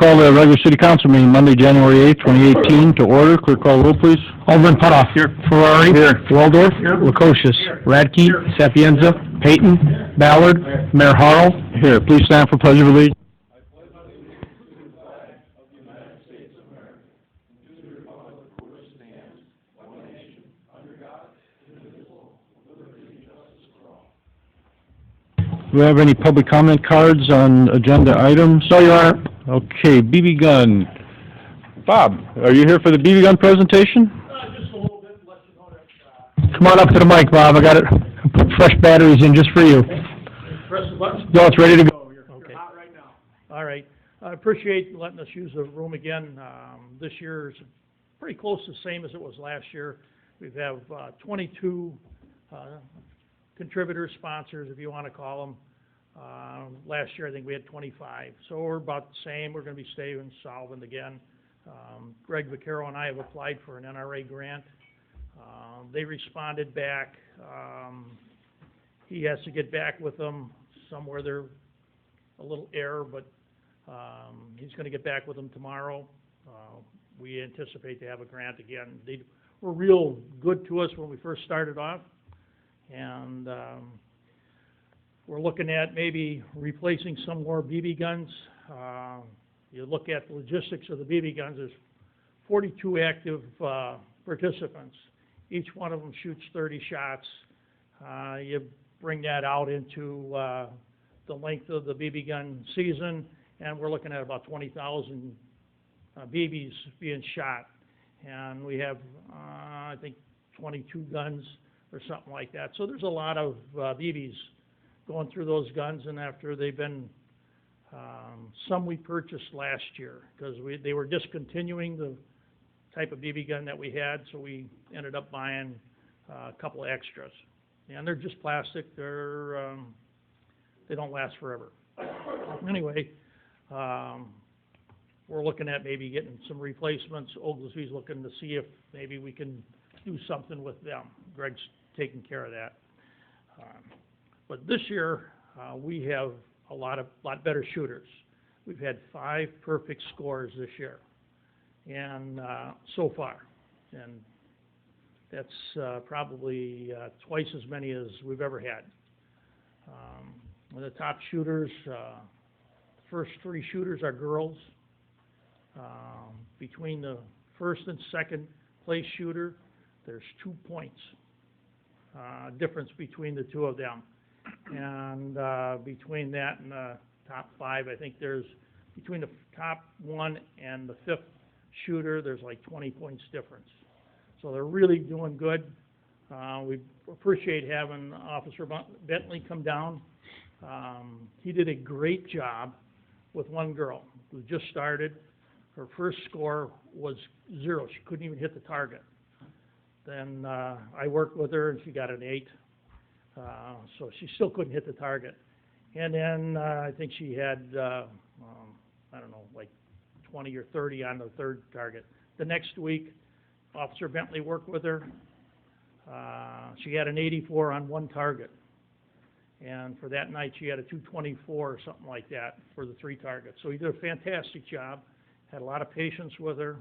Call the regular city council meeting Monday, January 8th, 2018 to order. Clerk call the roll, please. Alderman Putoff. Here. Ferrari. Here. Waldorf. Here. Lukosius. Radke. Sapienza. Payton. Ballard. Mayor Harrell. Here. Please stand for pledge of allegiance. Do we have any public comment cards on agenda items? No, Your Honor. Okay, BB gun. Bob, are you here for the BB gun presentation? Just a little bit, let you know that, Come on up to the mic, Bob. I got it. Put fresh batteries in just for you. press the button. No, it's ready to go. You're hot right now. All right. I appreciate letting us use the room again. This year is pretty close to the same as it was last year. We have 22 contributors, sponsors, if you want to call them. Last year, I think we had 25. So we're about the same. We're going to be staying solvent again. Greg Vaccaro and I have applied for an NRA grant. They responded back. He has to get back with them. Somewhere they're a little error, but he's going to get back with them tomorrow. We anticipate to have a grant again. They were real good to us when we first started off, and we're looking at maybe replacing some more BB guns. You look at the logistics of the BB guns, there's 42 active participants. Each one of them shoots 30 shots. You bring that out into the length of the BB gun season, and we're looking at about 20,000 BBs being shot. And we have, I think, 22 guns or something like that. So there's a lot of BBs going through those guns, and after they've been, some we purchased last year because they were discontinuing the type of BB gun that we had, so we ended up buying a couple of extras. And they're just plastic. They don't last forever. Anyway, we're looking at maybe getting some replacements. Oglesby's looking to see if maybe we can do something with them. Greg's taking care of that. But this year, we have a lot better shooters. We've had 5 perfect scores this year, and so far, and that's probably twice as many as we've ever had. The top shooters, first 3 shooters are girls. Between the first and second place shooter, there's 2 points difference between the two of them. And between that and the top 5, I think there's, between the top 1 and the 5th shooter, there's like 20 points difference. So they're really doing good. We appreciate having Officer Bentley come down. He did a great job with one girl who just started. Her first score was 0. She couldn't even hit the target. Then I worked with her, and she got an 8. So she still couldn't hit the target. And then I think she had, I don't know, like 20 or 30 on the 3rd target. The next week, Officer Bentley worked with her. She had an 84 on 1 target. And for that night, she had a 224 or something like that for the 3 targets. So he did a fantastic job, had a lot of patience with her,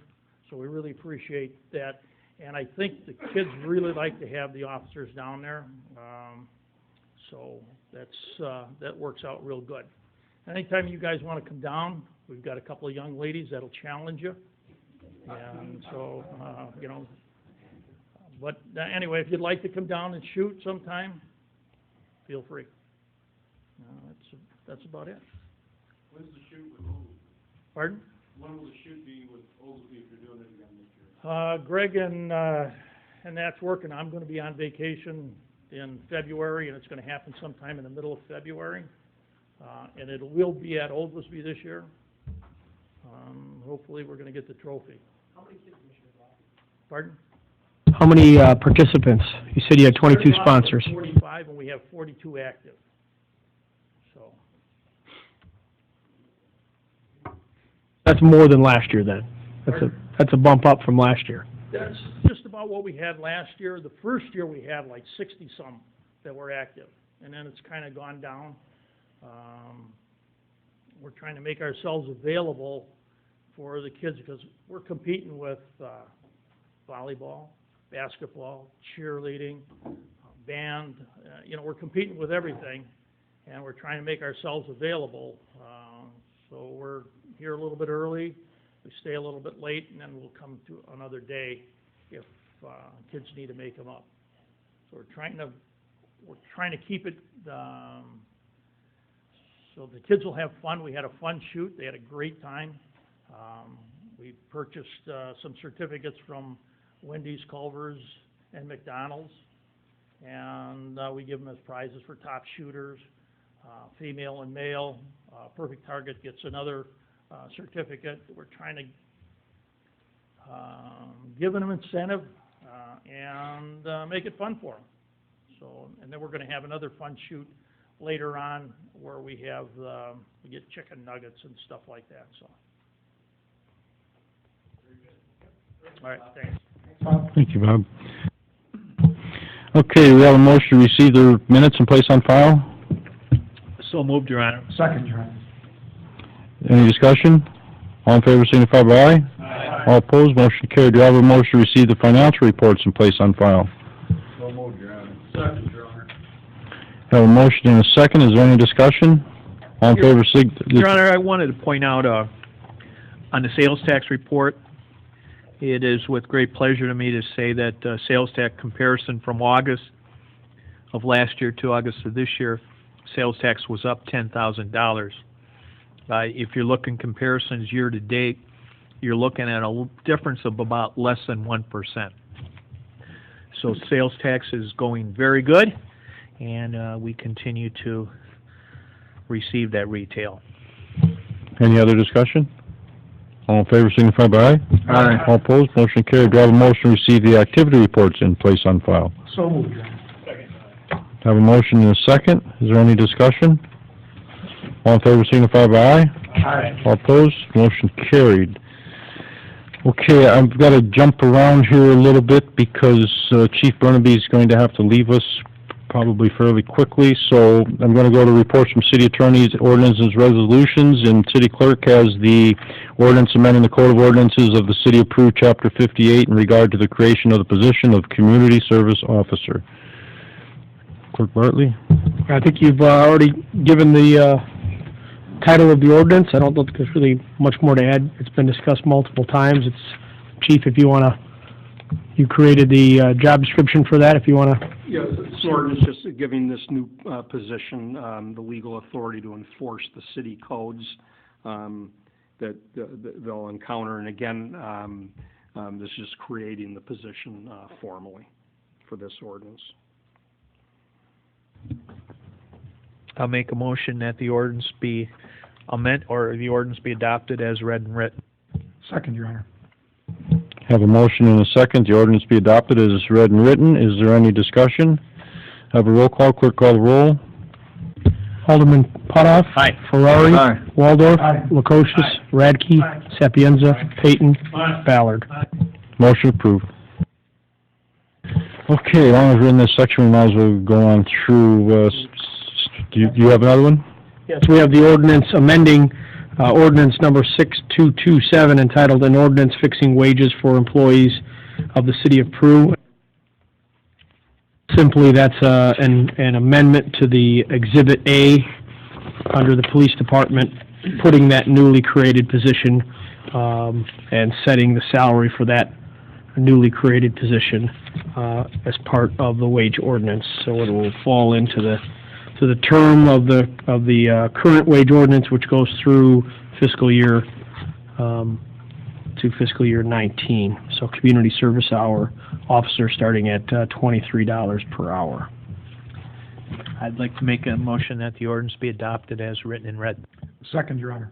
so we really appreciate that. And I think the kids really like to have the officers down there, so that works out real good. Anytime you guys want to come down, we've got a couple of young ladies that'll challenge you, and so, you know, but anyway, if you'd like to come down and shoot sometime, feel free. That's about it. When's the shoot with Oglesby? Pardon? When will the shoot be with Oglesby if you're doing it again this year? Greg and that's working. I'm going to be on vacation in February, and it's going to happen sometime in the middle of February. And it will be at Oglesby this year. Hopefully, we're going to get the trophy. How many kids this year, Bob? Pardon? How many participants? You said you had 22 sponsors. 45, and we have 42 active. So That's more than last year then. That's a bump up from last year. that's just about what we had last year. The first year we had like 60-some that were active, and then it's kind of gone down. We're trying to make ourselves available for the kids, because we're competing with volleyball, basketball, cheerleading, band, we're competing with everything, and we're trying to make ourselves available. So we're here a little bit early, we stay a little bit late, and then we'll come to another day if kids need to make them up. So we're trying to keep it, so the kids will have fun. We had a fun shoot, they had a great time. We purchased some certificates from Wendy's, Culver's, and McDonald's, and we give them as prizes for top shooters, female and male. Perfect Target gets another certificate. We're trying to give them incentive and make it fun for them. So, and then we're going to have another fun shoot later on where we have we get chicken nuggets and stuff like that. So, all right, thanks. Thank you, Bob. Okay, we have a motion to receive the minutes and place on file. So moved, Your Honor. Second, Your Honor. Any discussion? All in favor signify by aye. Aye. All opposed, motion carried. Do I have a motion to receive the financial reports and place on file? So moved, Your Honor. Second, Your Honor. Have a motion and a second. Is there any discussion? All in favor Your Honor, I wanted to point out on the sales tax report, it is with great pleasure to me to say that sales tax comparison from August of last year to August of this year, sales tax was up $10,000. If you're looking comparisons year to date, you're looking at a difference of about less than 1%. So sales tax is going very good, and we continue to receive that retail. Any other discussion? All in favor signify by aye. Aye. All opposed, motion carried. Do I have a motion to receive the activity reports and place on file? So moved, Your Honor. Have a motion and a second. Is there any discussion? All in favor signify by aye. Aye. All opposed, motion carried. Okay, I've got to jump around here a little bit because Chief Burnaby is going to have to leave us probably fairly quickly, so I'm going to go to reports from city attorneys, ordinances, resolutions, and city clerk has the ordinance amending the Code of Ordinances of the City of Peru, Chapter 58, in regard to the creation of the position of Community Service Officer. Clerk Bartley? I think you've already given the title of the ordinance. I don't think there's really much more to add. It's been discussed multiple times. It's, Chief, if you want to, you created the job description for that, if you want to. Yeah, this ordinance just giving this new position the legal authority to enforce the city codes that they'll encounter. And again, this is just creating the position formally for this ordinance. I'll make a motion that the ordinance be amended, or the ordinance be adopted as read and written. Second, Your Honor. Have a motion and a second. The ordinance be adopted as read and written. Is there any discussion? Have a roll call. Clerk call the roll. Alderman Putoff. Aye. Ferrari. Aye. Waldorf. Aye. Lukosius. Aye. Radke. Aye. Sapienza. Aye. Payton. Aye. Ballard. Motion approved. Okay, as long as we're in this section, we might as well go on through, do you have another one? Yes, we have the ordinance amending ordinance number 6227 entitled An Ordinance Fixing Wages for Employees of the City of Peru. Simply, that's an amendment to the Exhibit A under the Police Department, putting that newly created position and setting the salary for that newly created position as part of the wage ordinance. So it will fall into the term of the current wage ordinance, which goes through fiscal year to fiscal year 19. So community service hour officer starting at $23 per hour. I'd like to make a motion that the ordinance be adopted as written and read. Second, Your Honor.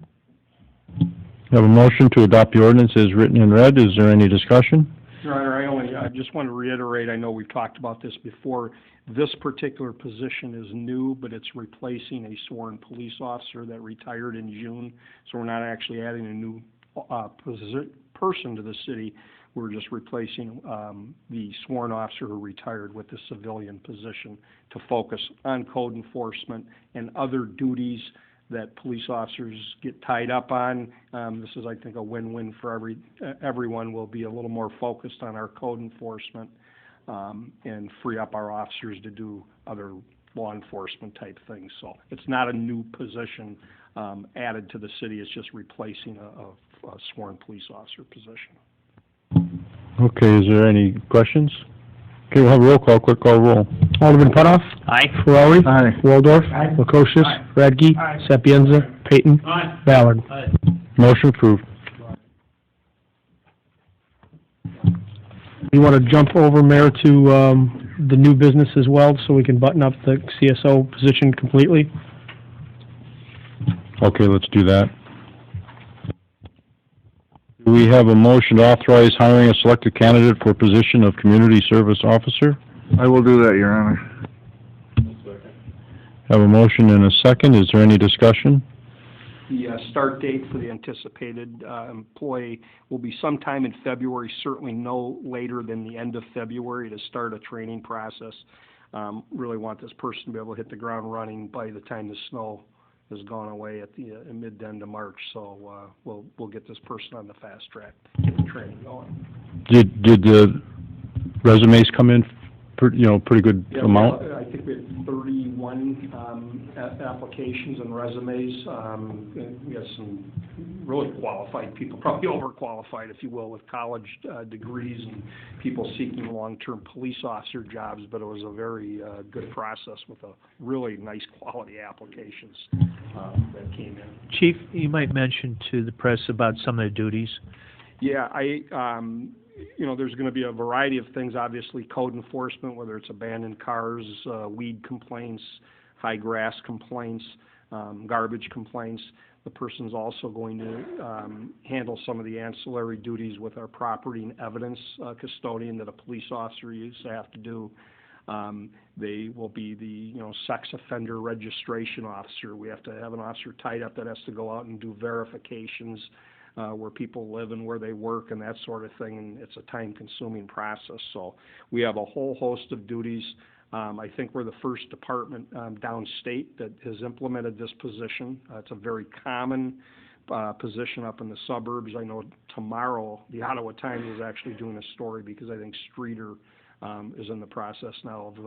Have a motion to adopt the ordinance as written and read. Is there any discussion? Your Honor, I just want to reiterate, I know we've talked about this before, this particular position is new, but it's replacing a sworn police officer that retired in June, so we're not actually adding a new person to the city. We're just replacing the sworn officer who retired with the civilian position to focus on code enforcement and other duties that police officers get tied up on. This is, I think, a win-win for everyone. We'll be a little more focused on our code enforcement, and free up our officers to do other law enforcement type things. So it's not a new position added to the city. It's just replacing a sworn police officer position. Okay, is there any questions? Okay, we'll have a roll call, quick call roll. Alderman Putoff. Aye. Ferrari. Aye. Waldorf. Lukosius. Radke. Sapienza. Payton. Ballard. Motion approved. You want to jump over, Mayor, to the new business as well, so we can button up the CSO position completely? Okay, let's do that. Do we have a motion to authorize hiring a selected candidate for position of community service officer? I will do that, Your Honor. Have a motion and a second. Is there any discussion? The start date for the anticipated employee will be sometime in February, certainly no later than the end of February, to start a training process. Really want this person to be able to hit the ground running by the time the snow has gone away at the mid to end of March. So we'll get this person on the fast track, get the training going. Did the resumes come in, pretty good amount? I think we had 31 applications and resumes. We got some really qualified people, probably overqualified, if you will, with college degrees, and people seeking long-term police officer jobs, but it was a very good process with a really nice quality applications that came in. Chief, you might mention to the press about some of the duties. Yeah, there's going to be a variety of things, obviously, code enforcement, whether it's abandoned cars, weed complaints, high grass complaints, garbage complaints. The person's also going to handle some of the ancillary duties with our property and evidence custodian that a police officer used to have to do. They will be the, sex offender registration officer. We have to have an officer tied up that has to go out and do verifications where people live and where they work and that sort of thing, and it's a time-consuming process. So we have a whole host of duties. I think we're the first department downstate that has implemented this position. It's a very common position up in the suburbs. I know tomorrow the Ottawa Times is actually doing a story because I think Streeter is in the process now of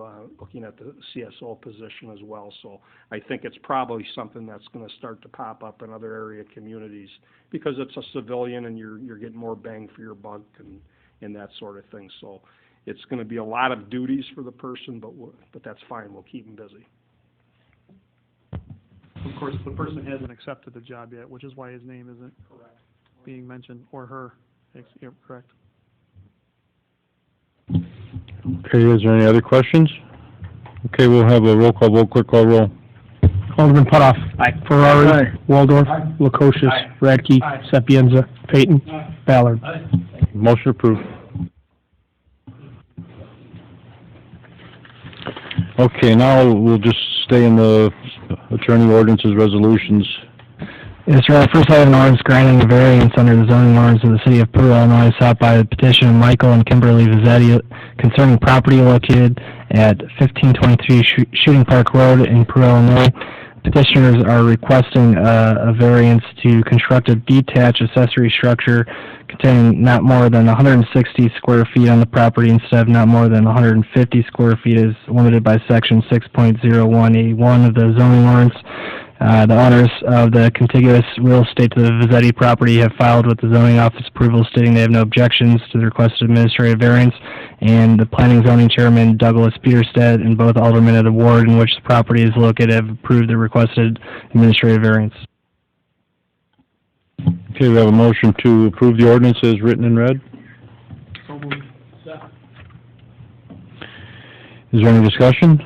looking at the CSO position as well. So I think it's probably something that's going to start to pop up in other area communities because it's a civilian and you're getting more bang for your buck and that sort of thing. So it's going to be a lot of duties for the person, but that's fine. We'll keep them busy. Of course, the person hasn't accepted the job yet, which is why his name isn't being mentioned, or her. Yep, correct. Okay, is there any other questions? Okay, we'll have a roll call vote, quick call roll. Alderman Putoff. Aye. Ferrari. Waldorf. Lukosius. Radke. Sapienza. Payton. Ballard. Motion approved. Okay, now we'll just stay in the attorney ordinances resolutions. Yes, sir. First item, ordinance granting a variance under the zoning ordinance of the city of Peru, Illinois, sought by the petitioner Michael and Kimberly Vizzetti concerning property located at 1523 Shooting Park Road in Peru, Illinois. Petitioners are requesting a variance to construct a detached accessory structure containing not more than 160 square feet on the property instead of not more than 150 square feet as limited by section 6.01A1 of the zoning ordinance. The owners of the contiguous real estate to the Vizzetti property have filed with the zoning office approval stating they have no objections to the requested administrative variance, and the planning zoning chairman Douglas Peterstedt and both aldermen of the ward in which the property is located have approved the requested administrative variance. Okay, we have a motion to approve the ordinance as written and read. So moved. Is there any discussion?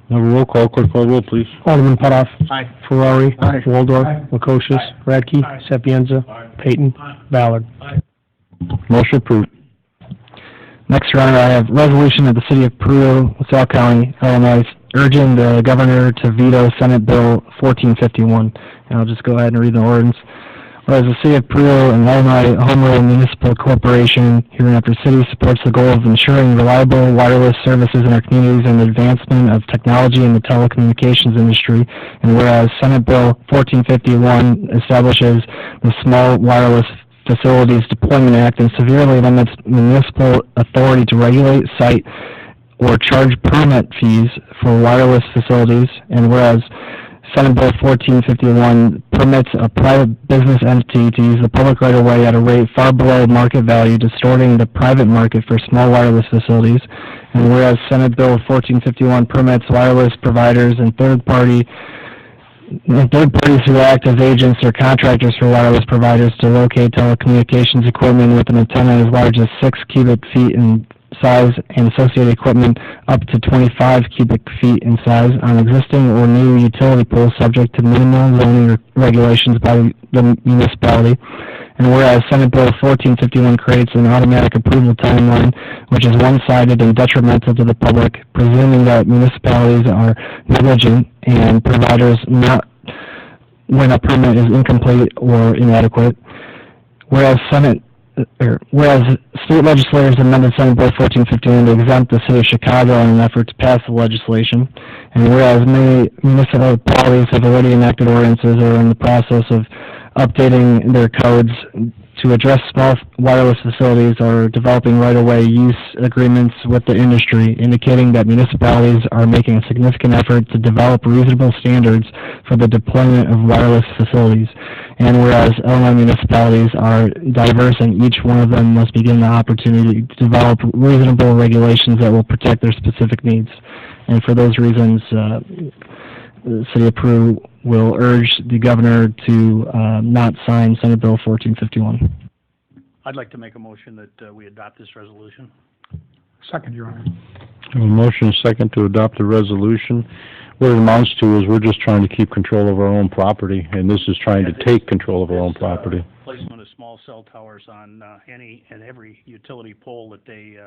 Have a roll call, quick call roll, please. Alderman Putoff. Aye. Ferrari. Waldorf. Lukosius. Radke. Sapienza. Payton. Ballard. Motion approved. Next, Your Honor, I have resolution of the City of Peru, LaSalle County, Illinois, urging the governor to veto Senate Bill 1451. And I'll just go ahead and read the ordinance. Whereas the City of Peru and Illinois Home Rule Municipal Corporation, hereinafter city, supports the goal of ensuring reliable wireless services in our communities and the advancement of technology in the telecommunications industry. And whereas Senate Bill 1451 establishes the Small Wireless Facilities Deployment Act and severely limits municipal authority to regulate, cite, or charge permit fees for wireless facilities. And whereas Senate Bill 1451 permits a private business entity to use the public right-of-way at a rate far below market value, distorting the private market for small wireless facilities. And whereas Senate Bill 1451 permits wireless providers and third parties who act as agents or contractors for wireless providers to locate telecommunications equipment with an antenna as large as 6 cubic feet in size and associated equipment up to 25 cubic feet in size on existing or new utility poles subject to minimal zoning regulations by the municipality. And whereas Senate Bill 1451 creates an automatic approval timeline which is one-sided and detrimental to the public, presuming that municipalities are negligent and providers not when a permit is incomplete or inadequate. Whereas state legislators amended Senate Bill 1451 to exempt the city of Chicago in an effort to pass the legislation, and whereas many municipalities have already enacted ordinances or are in the process of updating their codes to address small wireless facilities or developing right-of-way use agreements with the industry, indicating that municipalities are making a significant effort to develop reasonable standards for the deployment of wireless facilities. And whereas Illinois municipalities are diverse and each one of them must be given the opportunity to develop reasonable regulations that will protect their specific needs. And for those reasons, the City of Peru will urge the governor to not sign Senate Bill 1451. I'd like to make a motion that we adopt this resolution. Second, Your Honor. A motion and second to adopt the resolution. What it amounts to is we're just trying to keep control of our own property, and this is trying to take control of our own property. Placement of small cell towers on any and every utility pole that they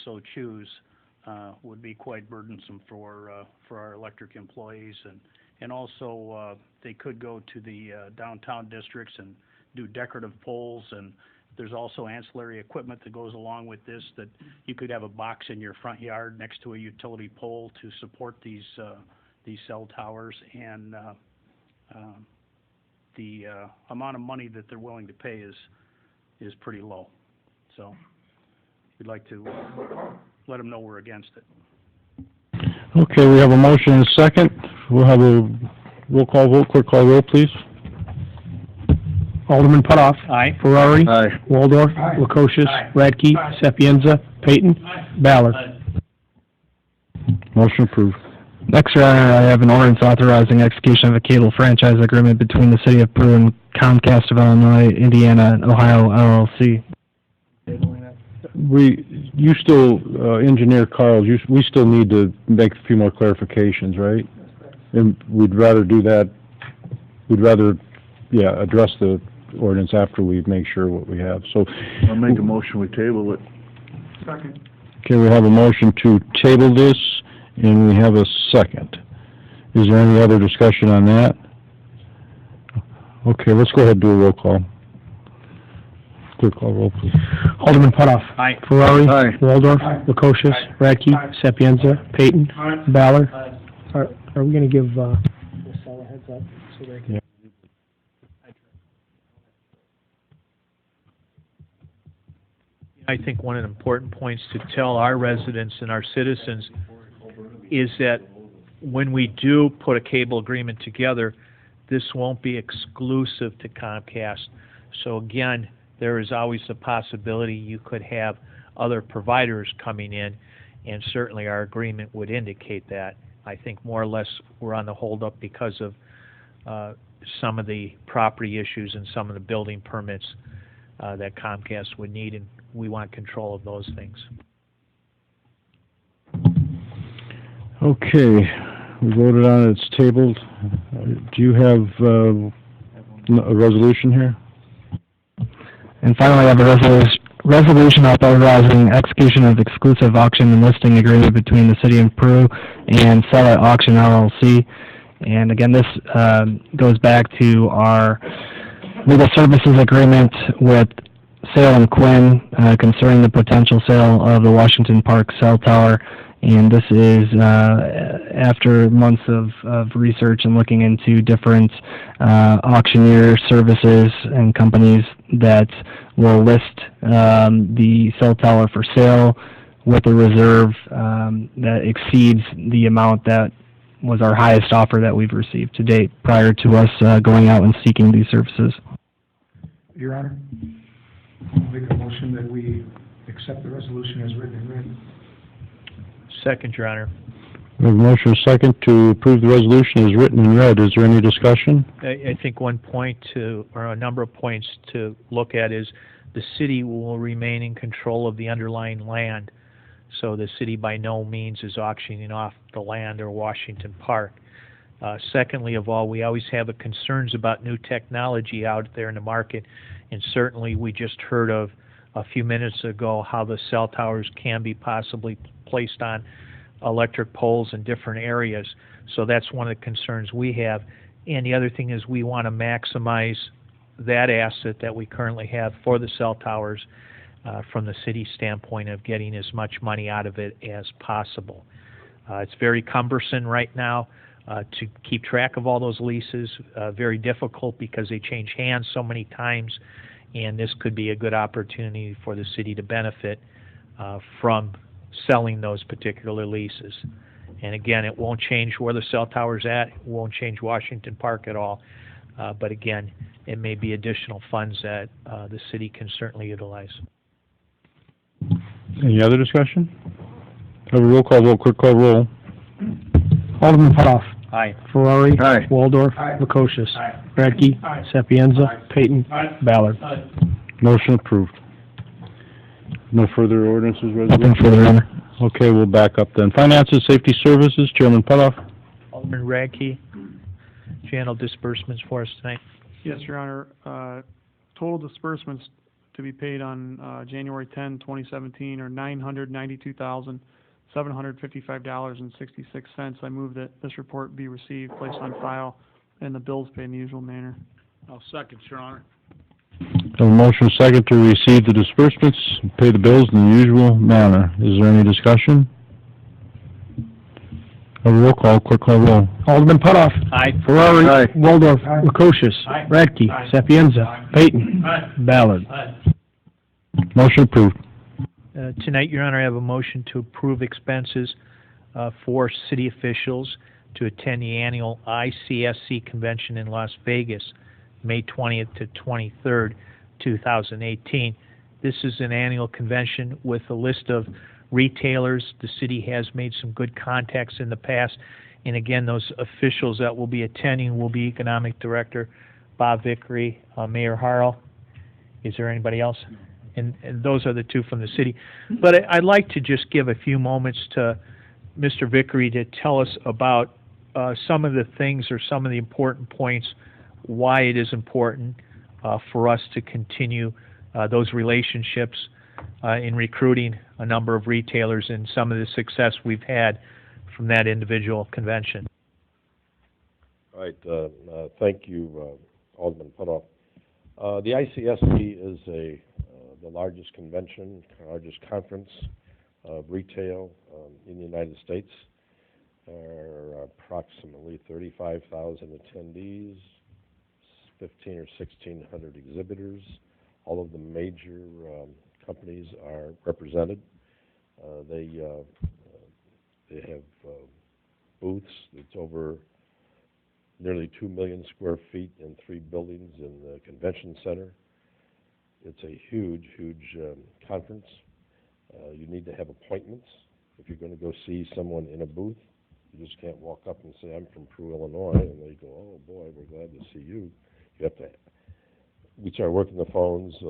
so choose would be quite burdensome for our electric employees, and also they could go to the downtown districts and do decorative poles, and there's also ancillary equipment that goes along with this, that you could have a box in your front yard next to a utility pole to support these cell towers, and the amount of money that they're willing to pay is pretty low. So we'd like to let them know we're against it. Okay, we have a motion and a second. We'll have a roll call vote. Clerk call roll, please. Alderman Putoff. Aye. Ferrari. Aye. Waldorf. Lukosius. Radke. Sapienza. Payton. Ballard. Motion approved. Next, Your Honor, I have an ordinance authorizing execution of a cable franchise agreement between the City of Peru and Comcast of Illinois, Indiana, and Ohio, LLC. You still, Engineer Carl, we still need to make a few more clarifications, right? And we'd rather do that, address the ordinance after we make sure what we have. So I'll make a motion, we table it. Second. okay, we have a motion to table this, and we have a second. Is there any other discussion on that? Okay, let's go ahead and do a roll call. Clerk call roll, please. Alderman Putoff. Aye. Ferrari. Aye. Waldorf. Lukosius. Radke. Sapienza. Payton. Ballard. Are we going to give Ms. Sala a heads up so they can... Yeah. I think one of the important points to tell our residents and our citizens is that when we do put a cable agreement together, this won't be exclusive to Comcast. So again, there is always a possibility you could have other providers coming in, and certainly our agreement would indicate that. I think more or less we're on the holdup because of some of the property issues and some of the building permits that Comcast would need, and we want control of those things. Okay, we voted on it, it's tabled. Do you have a resolution here? And finally, I have a resolution authorizing execution of exclusive auction and listing agreement between the City of Peru and Sell at Auction LLC. And again, this goes back to our legal services agreement with Sale and Quinn concerning the potential sale of the Washington Park cell tower. And this is after months of research and looking into different auctioneer services and companies that will list the cell tower for sale with a reserve that exceeds the amount that was our highest offer that we've received to date prior to us going out and seeking these services. Your Honor, I'll make a motion that we accept the resolution as written and read. Second, Your Honor. We have a motion and a second to approve the resolution as written and read. Is there any discussion? I think one point or a number of points to look at is the city will remain in control of the underlying land. So the city by no means is auctioning off the land or Washington Park. Secondly of all, we always have concerns about new technology out there in the market, and certainly we just heard of a few minutes ago how the cell towers can be possibly placed on electric poles in different areas. So that's one of the concerns we have. And the other thing is we want to maximize that asset that we currently have for the cell towers from the city standpoint of getting as much money out of it as possible. It's very cumbersome right now to keep track of all those leases, very difficult because they change hands so many times, and this could be a good opportunity for the city to benefit from selling those particular leases. And again, it won't change where the cell tower's at, it won't change Washington Park at all, but again, it may be additional funds that the city can certainly utilize. Any other discussion? Have a roll call vote, clerk call roll. Alderman Putoff. Aye. Ferrari. Aye. Waldorf. Aye. Lukosius. Aye. Radke. Aye. Sapienza. Aye. Peyton. Aye. Ballard. Aye. Motion approved. No further ordinances, Nothing resolutions? further, Your Honor. Okay, we'll back up then. Finances, Safety Services, Chairman Putoff. Alderman Radke, channel disbursements for us tonight. Yes, Your Honor. Total disbursements to be paid on January 10, 2017 are $992,755.66. I move that this report be received, placed on file, and the bills paid in the usual manner. I'll second, Your Honor. Have a motion second to receive the disbursements, pay the bills in the usual manner. Is there any discussion? Have a roll call, clerk call roll. Alderman Putoff. Aye. Ferrari. Aye. Waldorf. Aye. Lukosius. Aye. Radke. Aye. Sapienza. Aye. Peyton. Aye. Ballard. Aye. Motion approved. Tonight, Your Honor, I have a motion to approve expenses for city officials to attend the annual ICSC convention in Las Vegas, May 20th to 23rd, 2018. This is an annual convention with a list of retailers. The city has made some good contacts in the past. And again, those officials that will be attending will be Economic Director Bob Vickery, Mayor Harrell. Is there anybody else? And those are the two from the city. But I'd like to just give a few moments to Mr. Vickery to tell us about some of the things or some of the important points, why it is important for us to continue those relationships in recruiting a number of retailers and some of the success we've had from that individual convention. All right. Thank you, Alderman Putoff. The ICSC is the largest convention, largest conference of retail in the United States. There are approximately 35,000 attendees, 1,500 or 1,600 exhibitors. All of the major companies are represented. They have booths. It's over nearly 2 million square feet in 3 buildings in the convention center. It's a huge, huge conference. You need to have appointments. If you're going to go see someone in a booth, you just can't walk up and say, I'm from Peru, Illinois, and they go, oh boy, we're glad to see you. You have to. We start working the phones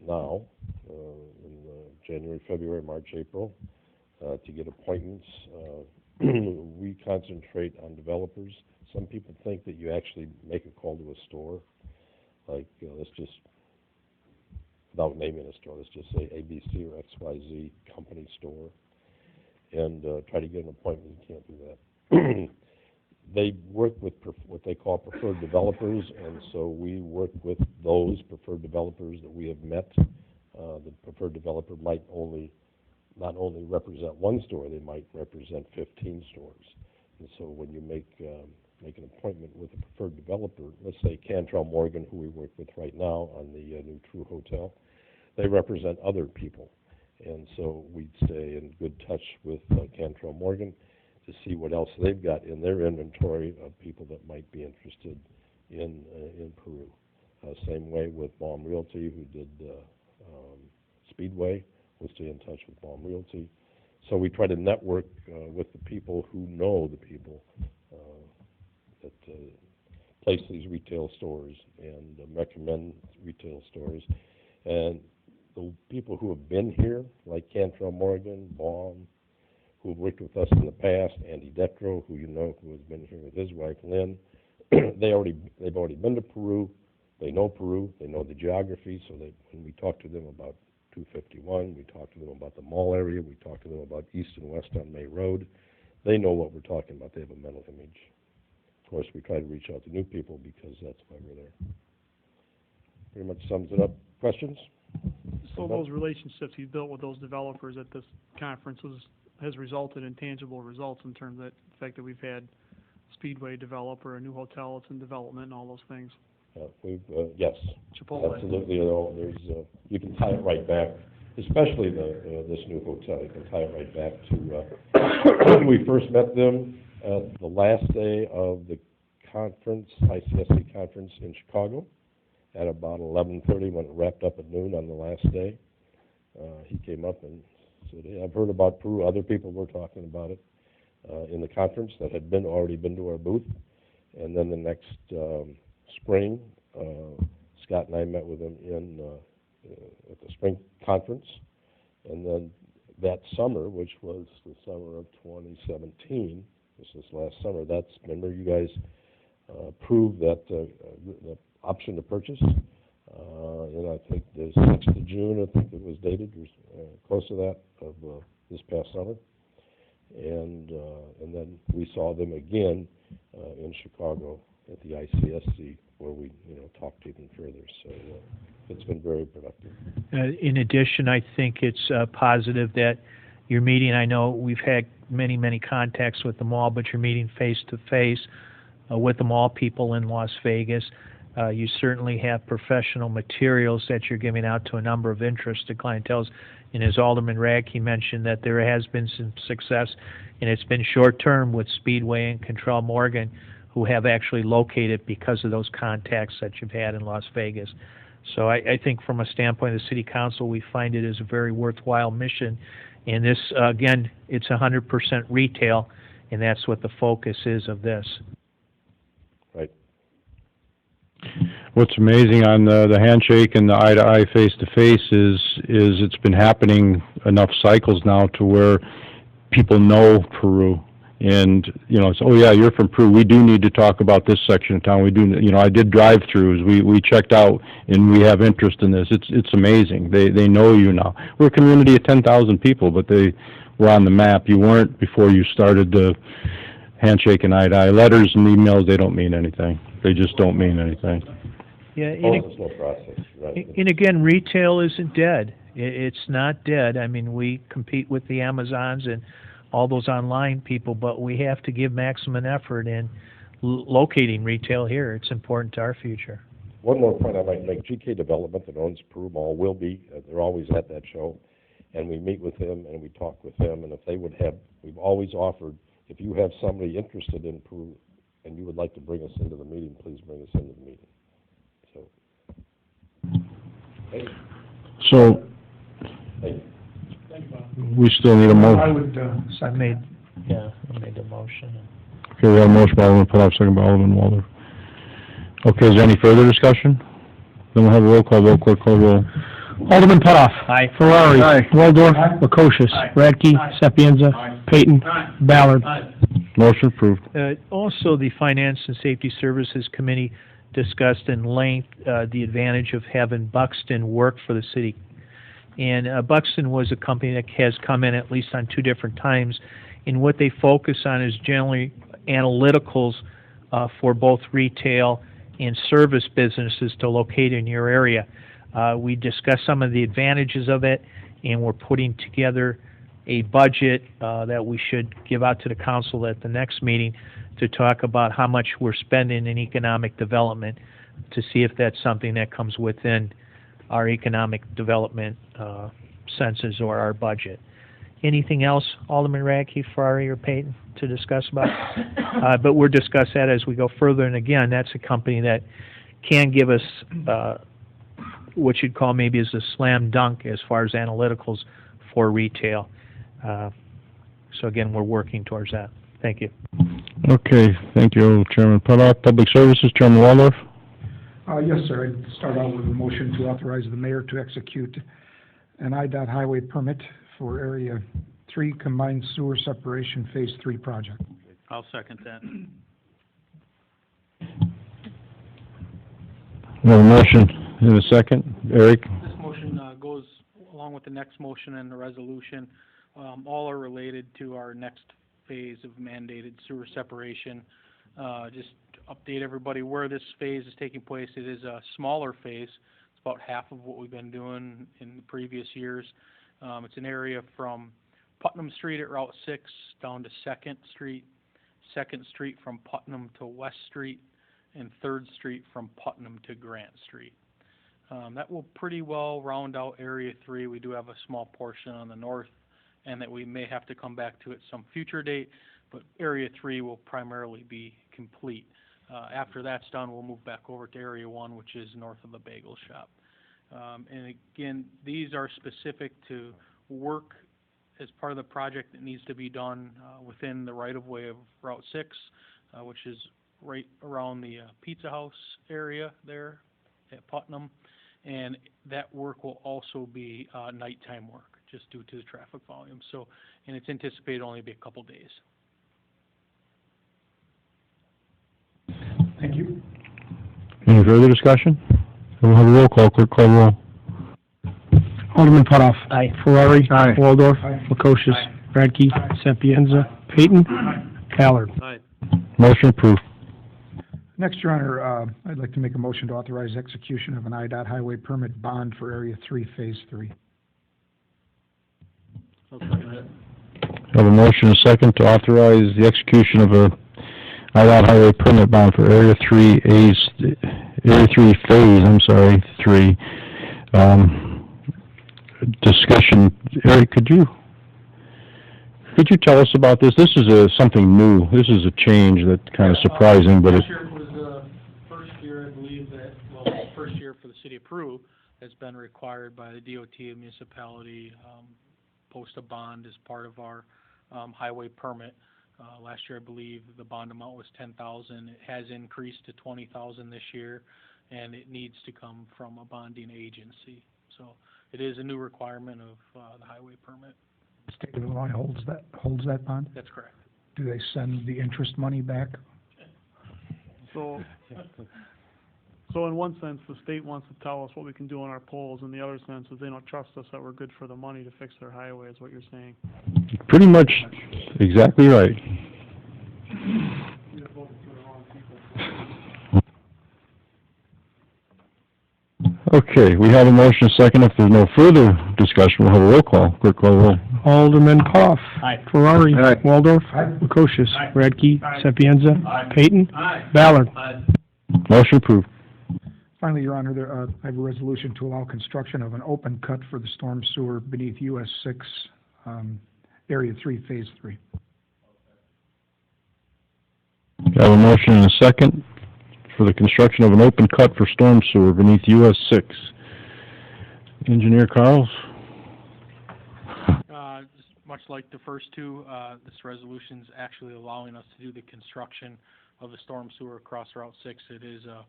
now, in January, February, March, April, to get appointments. We concentrate on developers. Some people think that you actually make a call to a store, like let's just, without naming a store, let's just say ABC or XYZ company store, and try to get an appointment. You can't do that. they work with what they call preferred developers, and so we work with those preferred developers that we have met. The preferred developer might not only represent one store, they might represent 15 stores. And so when you make an appointment with a preferred developer, let's say Cantrell Morgan, who we work with right now on the new True Hotel, they represent other people. And so we'd stay in good touch with Cantrell Morgan to see what else they've got in their inventory of people that might be interested in Peru. Same way with Baum Realty, who did Speedway. We'll stay in touch with Baum Realty. So we try to network with the people who know the people that place these retail stores and recommend retail stores. And the people who have been here, like Cantrell Morgan, Baum, who have worked with us in the past, Andy Detro, who you know, who has been here with his wife, Lynn, they've already been to Peru. They know Peru. They know the geography. So when we talk to them about 251, we talk to them about the mall area, we talk to them about east and west on May Road, they know what we're talking about. They have a mental image. Of course, we try to reach out to new people because that's why we're there. Pretty much sums it up. Questions? So those relationships you built with those developers at this conference has resulted in tangible results in terms of the fact that we've had Speedway develop or a new hotel that's in development and all those things. Yes, Chipotle. absolutely. There's you can tie it right back, especially this new hotel. You can tie it right back to when we first met them at the last day of the conference, ICSC conference in Chicago, at about 11:30 when it wrapped up at noon on the last day. He came up and said, "Hey, I've heard about Peru. Other people were talking about it in the conference that had already been to our booth." And then the next spring, Scott and I met with him at the spring conference, and then that summer, which was the summer of 2017, this last summer, remember you guys approved that the option to purchase, and I think the 6th of June, I think it was dated, or close to that, of this past summer, and then we saw them again in Chicago at the ICSC, where we talked even further. So it's been very productive. In addition, I think it's positive that you're meeting. I know we've had many contacts with the mall, but you're meeting face to face with the mall people in Las Vegas. You certainly have professional materials that you're giving out to a number of interested clienteles. And as Alderman Radke mentioned, that there has been some success, and it's been short-term with Speedway and Cantrell Morgan, who have actually located because of those contacts that you've had in Las Vegas. So I think from a standpoint of the City Council, we find it as a very worthwhile mission. And this, again, it's 100% retail, and that's what the focus is of this. Right. What's amazing on the handshake and the eye-to-eye, face-to-face is it's been happening enough cycles now to where people know Peru. And, it's, oh yeah, you're from Peru. We do need to talk about this section of town. We do, I did drive-throughs. We checked out, and we have interest in this. It's amazing. They know you now. We're a community of 10,000 people, but they were on the map. You weren't before you started the handshake and eye-to-eye. Letters and emails, they don't mean anything. They just don't mean anything. Yeah, It's no process, right? and again, retail isn't dead. It's not dead. I mean, we compete with the Amazons and all those online people, but we have to give maximum effort in locating retail here. It's important to our future. One more point I might make. GK Development that owns Peru Mall will be, they're always at that show, and we meet with them and we talk with them, and if they would have, we've always offered, if you have somebody interested in Peru and you would like to bring us into the meeting, please bring us into the meeting. So, we still need a I motion. would, I made the motion. Okay, we have a motion by Alderman Putoff, second by Alderman Walter. Okay, is there any further discussion? Then we'll have a roll call vote. Clerk call roll. Alderman Putoff. Aye. Ferrari. Aye. Waldorf. Aye. Lukosius. Aye. Radke. Aye. Sapienza. Aye. Payton. Ballard. Motion approved. Also, the Finance and Safety Services Committee discussed in length the advantage of having Buxton work for the city. And Buxton was a company that has come in at least on 2 different times, and what they focus on is generally analyticals for both retail and service businesses to locate in your area. We discussed some of the advantages of it, and we're putting together a budget that we should give out to the council at the next meeting to talk about how much we're spending in economic development, to see if that's something that comes within our economic development census or our budget. Anything else, Alderman Radke, Ferrari, or Payton, to discuss about? But we'll discuss that as we go further, and again, that's a company that can give us what you'd call maybe as a slam dunk as far as analyticals for retail. So again, we're working towards that. Thank you. Okay, thank you, Chairman Putoff. Public Services, Chairman Waldorf. Yes, sir. I'd start out with a motion to authorize the mayor to execute an IDOT highway permit for Area 3 Combined Sewer Separation Phase 3 project. I'll second that. We have a motion in a second. Eric? This motion goes along with the next motion and the resolution. All are related to our next phase of mandated sewer separation. Just to update everybody where this phase is taking place. It is a smaller phase. It's about half of what we've been doing in the previous years. It's an area from Putnam Street at Route 6 down to 2nd Street, 2nd Street from Putnam to West Street, and 3rd Street from Putnam to Grant Street. That will pretty well round out Area 3. We do have a small portion on the north, and that we may have to come back to at some future date, but Area 3 will primarily be complete. After that's done, we'll move back over to Area 1, which is north of the bagel shop. And again, these are specific to work as part of the project that needs to be done within the right-of-way of Route 6, which is right around the Pizza House area there at Putnam. And that work will also be nighttime work, just due to the traffic volume. So, and it's anticipated only to be a couple days. Thank you. Any further discussion? We'll have a roll call. Clerk, call roll. Alderman Putoff. Aye. Ferrari. Aye. Waldorf. Aye. Lukosius. Radke. Sapienza. Payton. Ballard. Aye. Motion approved. Next, Your Honor, I'd like to make a motion to authorize execution of an IDOT highway permit bond for Area 3, Phase 3. I'll second that. Have a motion and a second to authorize the execution of a IDOT highway permit bond for Area 3 Phase 3. Discussion. Eric, could you tell us about this? This is something new. This is a change that's kind of surprising, but Last year was the first year, I believe, first year for the city of Peru has been required by the DOT and municipality post a bond as part of our highway permit. Last year, I believe the bond amount was $10,000. It has increased to $20,000 this year, and it needs to come from a bonding agency. So it is a new requirement of the highway permit. State of Illinois holds that bond? That's correct. Do they send the interest money back? So in one sense, the state wants to tell us what we can do on our poles. In the other sense, is they don't trust us that we're good for the money to fix their highway, is what you're saying. pretty much exactly right. Okay, we have a motion second. If there's no further discussion, we'll have a roll call. Clerk, call roll. Alderman Putoff. Aye. Ferrari. Aye. Waldorf. Aye. Lukosius. Aye. Radke. Aye. Sapienza. Aye. Payton. Aye. Ballard. Aye. Motion approved. Finally, Your Honor, I have a resolution to allow construction of an open cut for the storm sewer beneath US 6, Area 3, Phase 3. We have a motion and a second for the construction of an open cut for storm sewer beneath US 6. Engineer Carls? Just much like the first two, this resolution's actually allowing us to do the construction of the storm sewer across Route 6. It is a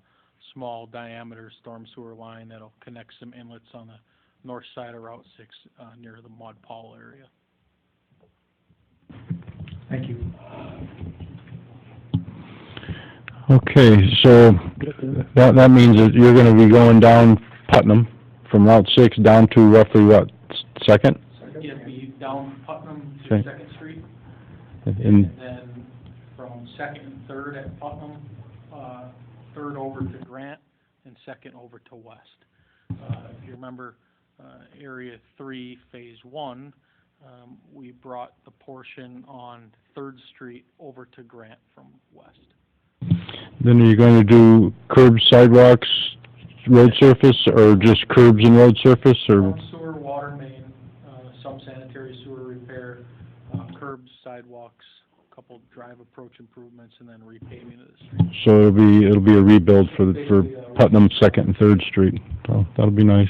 small diameter storm sewer line that'll connect some inlets on the north side of Route 6 near the Maud Paul area. Thank you. Okay, so that means that you're going to be going down Putnam from Route 6 down to roughly what, 2nd? It'd be down Putnam to Okay. 2nd Street, And and then from second and third at Putnam, third over to Grant, and second over to West. If you remember, Area 3, Phase 1, we brought the portion on 3rd Street over to Grant from West. Then are you going to do curbs, sidewalks, road surface, or just curbs and road surface, or? Sewer, water main, some sanitary sewer repair, curbs, sidewalks, a couple drive approach improvements, and then repaving of the street. So it'll be a rebuild for Putnam, 2nd and 3rd Street. So that'll be nice.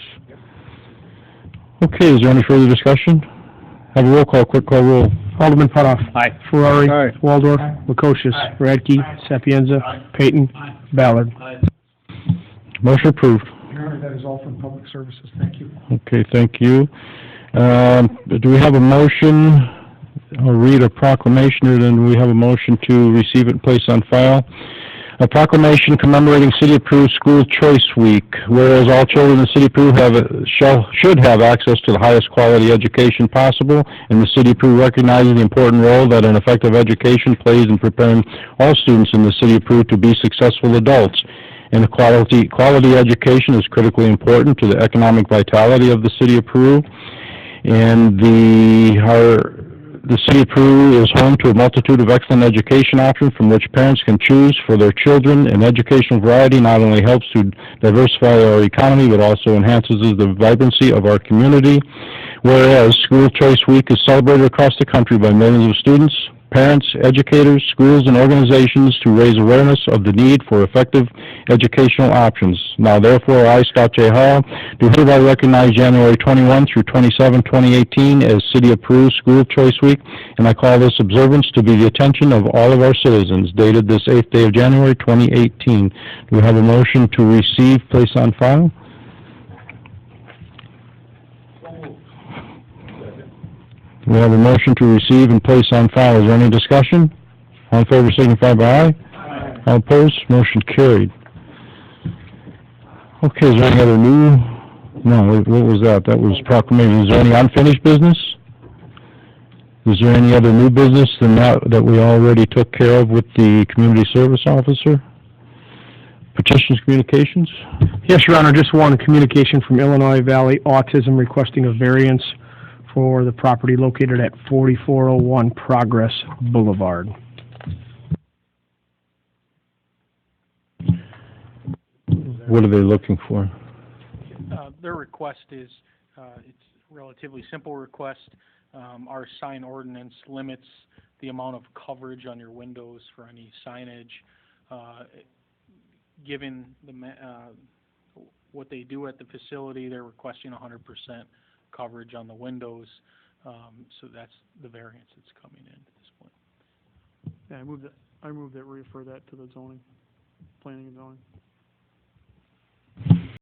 Okay, is there any further discussion? Have a roll call, quick call roll. Alderman Putoff. Aye. Ferrari. Aye. Waldorf. Lukosius. Radke. Sapienza. Peyton. Ballard. Motion approved. Your Honor, that is all from Public Services. Thank you. Okay, thank you. Do we have a motion? I'll read a proclamation, and then we have a motion to receive it and place on file. A proclamation commemorating City of Peru School Choice Week. Whereas all children in the City of Peru should have access to the highest quality education possible, and the City of Peru recognizes the important role that an effective education plays in preparing all students in the City of Peru to be successful adults. And the quality education is critically important to the economic vitality of the City of Peru. And the City of Peru is home to a multitude of excellent education options from which parents can choose for their children, and educational variety not only helps to diversify our economy, but also enhances the vibrancy of our community. Whereas School Choice Week is celebrated across the country by millions of students, parents, educators, schools, and organizations to raise awareness of the need for effective educational options. Now, therefore, I, Scott J. Hall, do hereby recognize January 21 through 27, 2018 as City of Peru School Choice Week, and I call this observance to be the attention of all of our citizens, dated this 8th day of January, 2018. Do we have a motion to receive, place on file? We have a motion to receive and place on file. Is there any discussion? All in favor signify by aye. Aye. All opposed? Motion carried. Okay, is there any other new? No, what was that? That was proclamation. Is there any unfinished business? Is there any other new business than that we already took care of with the community service officer? Petitions, communications? Yes, Your Honor, just one communication from Illinois Valley Autism requesting a variance for the property located at 4401 Progress Boulevard. What are they looking for? Their request is, it's a relatively simple request. Our sign ordinance limits the amount of coverage on your windows for any signage. Given what they do at the facility, they're requesting 100% coverage on the windows, so that's the variance that's coming in at this point. Yeah, I move that we refer that to the zoning, planning and zoning.